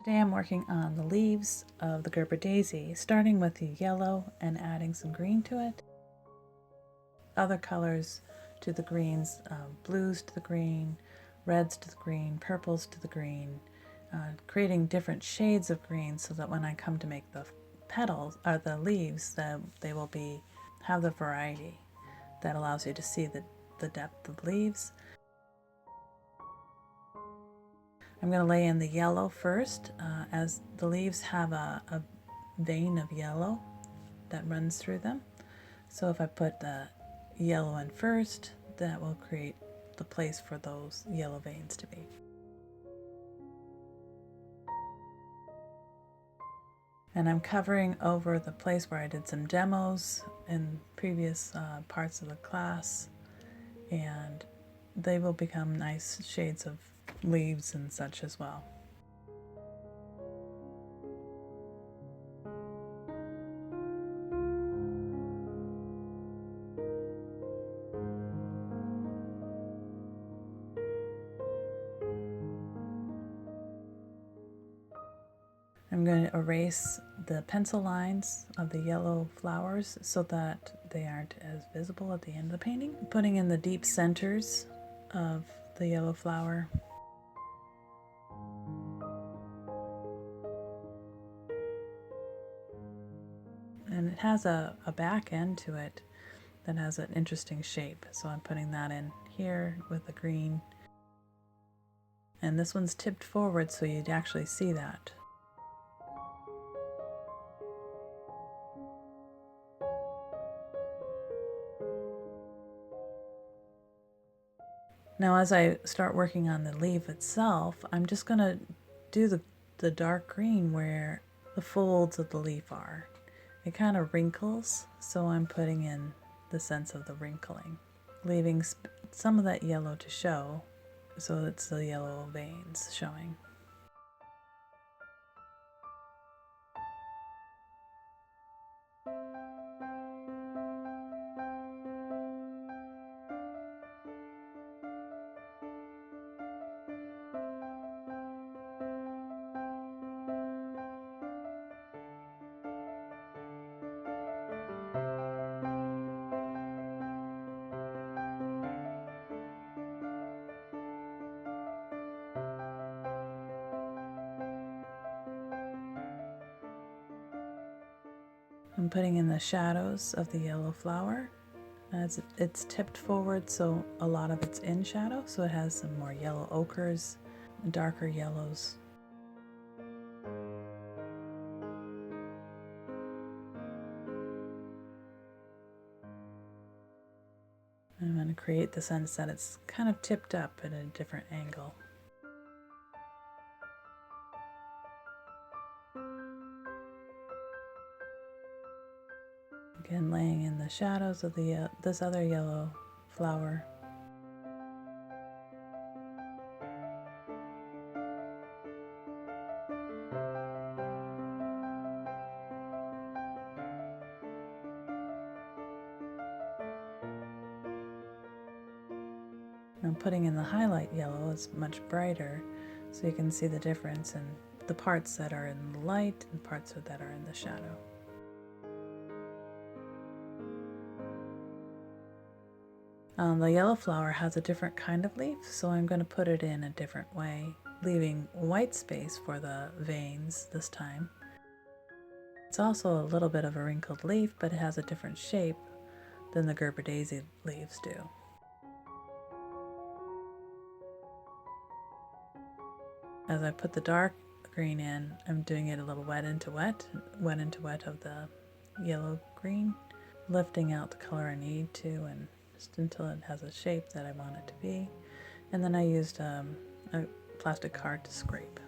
Today I'm working on the leaves of the Gerber daisy, starting with the yellow and adding some green to it. Other colors to the greens, blues to the green, reds to the green, purples to the green, creating different shades of green so that when I come to make the petals or the leaves, that they will have the variety that allows you to see the depth of leaves. I'm going to lay in the yellow first, as the leaves have a vein of yellow that runs through them. So if I put the yellow in first, that will create the place for those yellow veins to be. And I'm covering over the place where I did some demos in previous parts of the class, and they will become nice shades of leaves and such as well. I'm going to erase the pencil lines of the yellow flowers so that they aren't as visible at the end of the painting. Putting in the deep centers of the yellow flower. And it has a back end to it that has an interesting shape, so I'm putting that in here with the green. And this one's tipped forward so you'd actually see that. Now as I start working on the leaf itself, I'm just going to do the dark green where the folds of the leaf are. It kind of wrinkles, so I'm putting in the sense of the wrinkling, leaving some of that yellow to show, so it's the yellow veins showing. I'm putting in the shadows of the yellow flower. As it's tipped forward, so a lot of it's in shadow, so it has some more yellow ochres, darker yellows. I'm going to create the sense that it's kind of tipped up at a different angle. Again, laying in the shadows of this other yellow flower. I'm putting in the highlight yellow. It's much brighter, so you can see the difference in the parts that are in the light and parts that are in the shadow. The yellow flower has a different kind of leaf, so I'm going to put it in a different way, leaving white space for the veins this time. It's also a little bit of a wrinkled leaf, but it has a different shape than the Gerber daisy leaves do. As I put the dark green in, I'm doing it a little wet into wet of the yellow green, lifting out the color I need to, and just until it has a shape that I want it to be. And then I used a plastic card to scrape.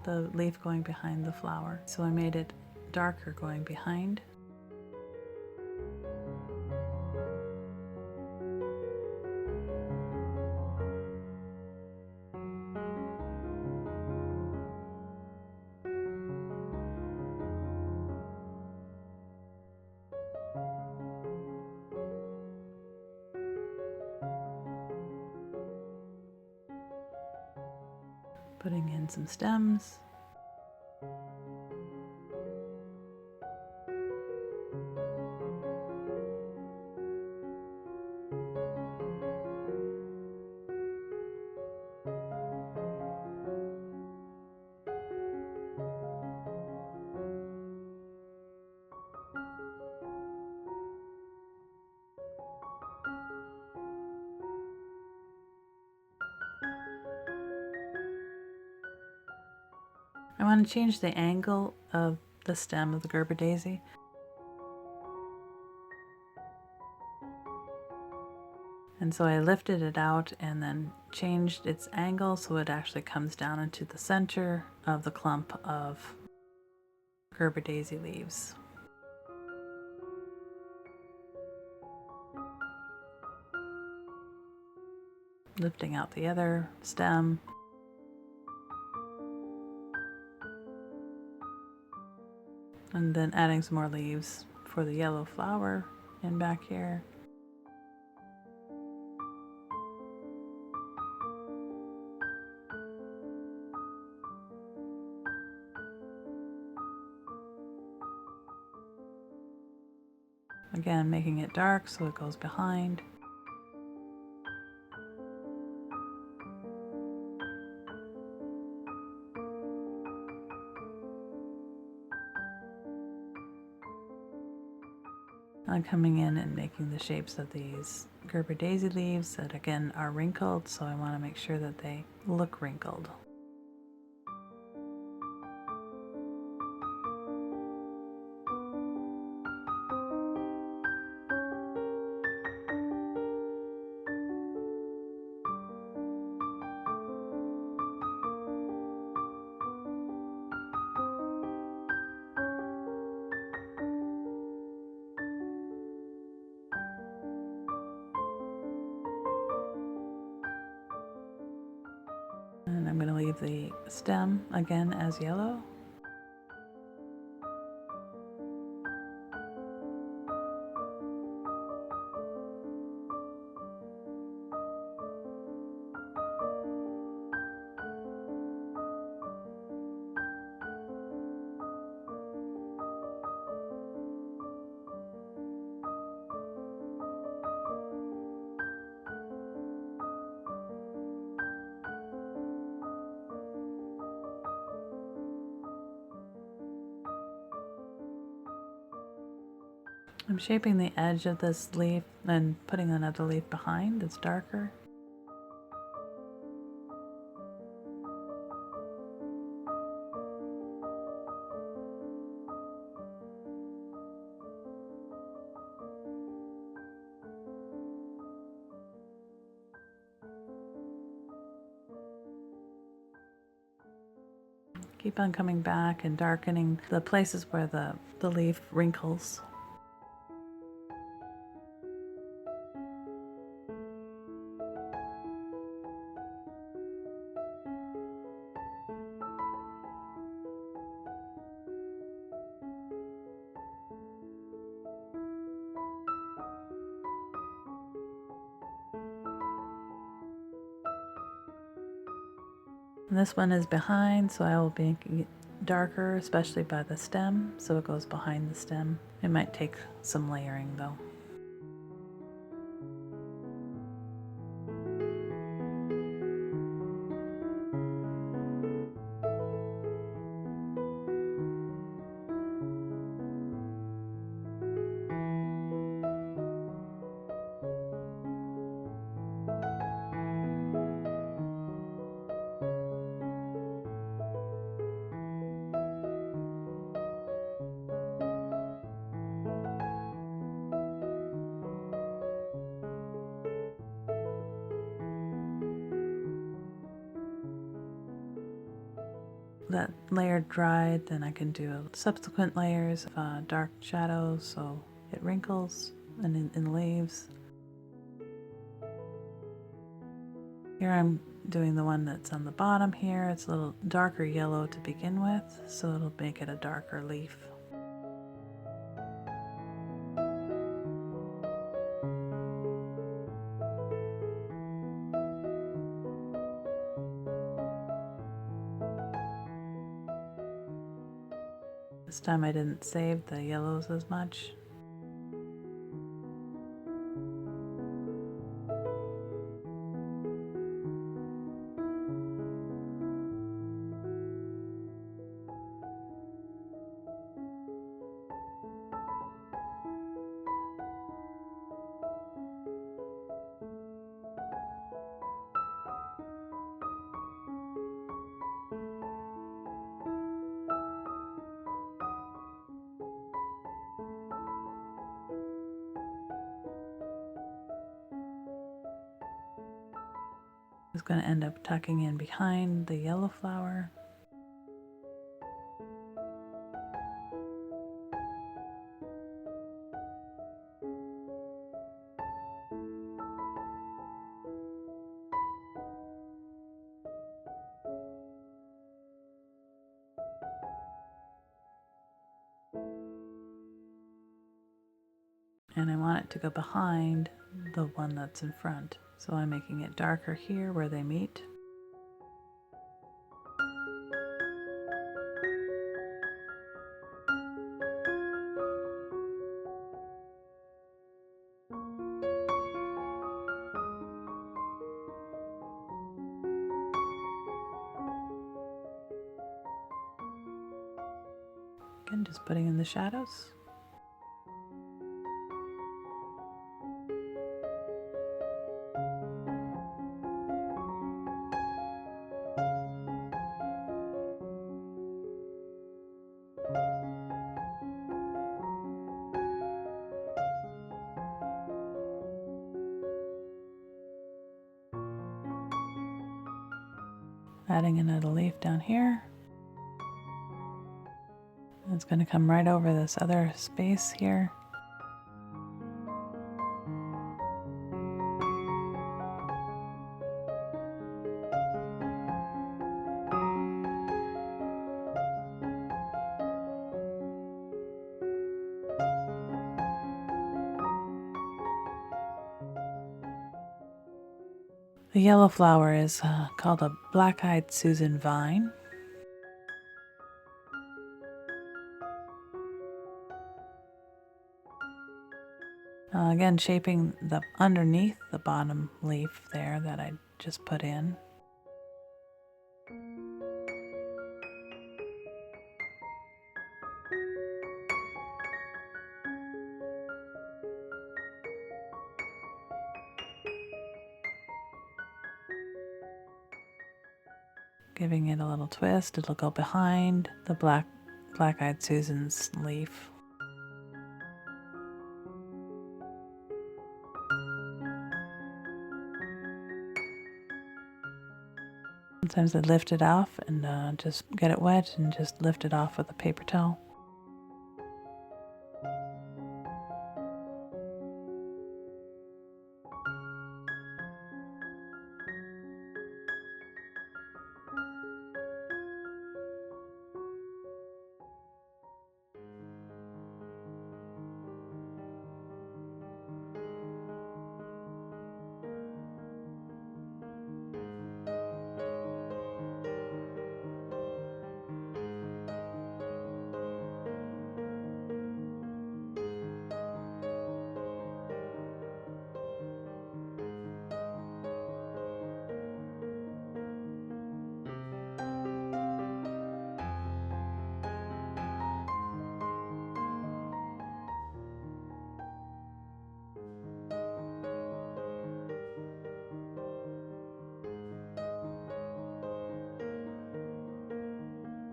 the leaf going behind the flower. So I made it darker going behind. Putting in some stems. I want to change the angle of the stem of the Gerber daisy. And so I lifted it out and then changed its angle so it actually comes down into the center of the clump of Gerber daisy leaves. Lifting out the other stem. And then adding some more leaves for the yellow flower in back here. Again, making it dark so it goes behind. I'm coming in and making the shapes of these Gerber daisy leaves that again are wrinkled, so I want to make sure that they look wrinkled. And I'm going to leave the stem again as yellow. I'm shaping the edge of this leaf and putting another leaf behind that's darker. Keep on coming back and darkening the places where the leaf wrinkles. And this one is behind, so I will be making it darker, especially by the stem, so it goes behind the stem. It might take some layering though. that layer dried, then I can do subsequent layers of dark shadows so it wrinkles and in the leaves. Here I'm doing the one that's on the bottom here. It's a little darker yellow to begin with, so it'll make it a darker leaf. This time I didn't save the yellows as much. It's going to end up tucking in behind the yellow flower. And I want it to go behind the one that's in front. So I'm making it darker here where they meet. Again, just putting in the shadows. Adding another leaf down here. It's going to come right over this other space here. The yellow flower is called a black-eyed Susan vine. Again, shaping the underneath the bottom leaf there that I just put in. Giving it a little twist, it'll go behind the black-eyed Susan's leaf. Sometimes I lift it off and just get it wet and just lift it off with a paper towel.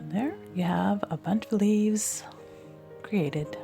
And there you have a bunch of leaves created.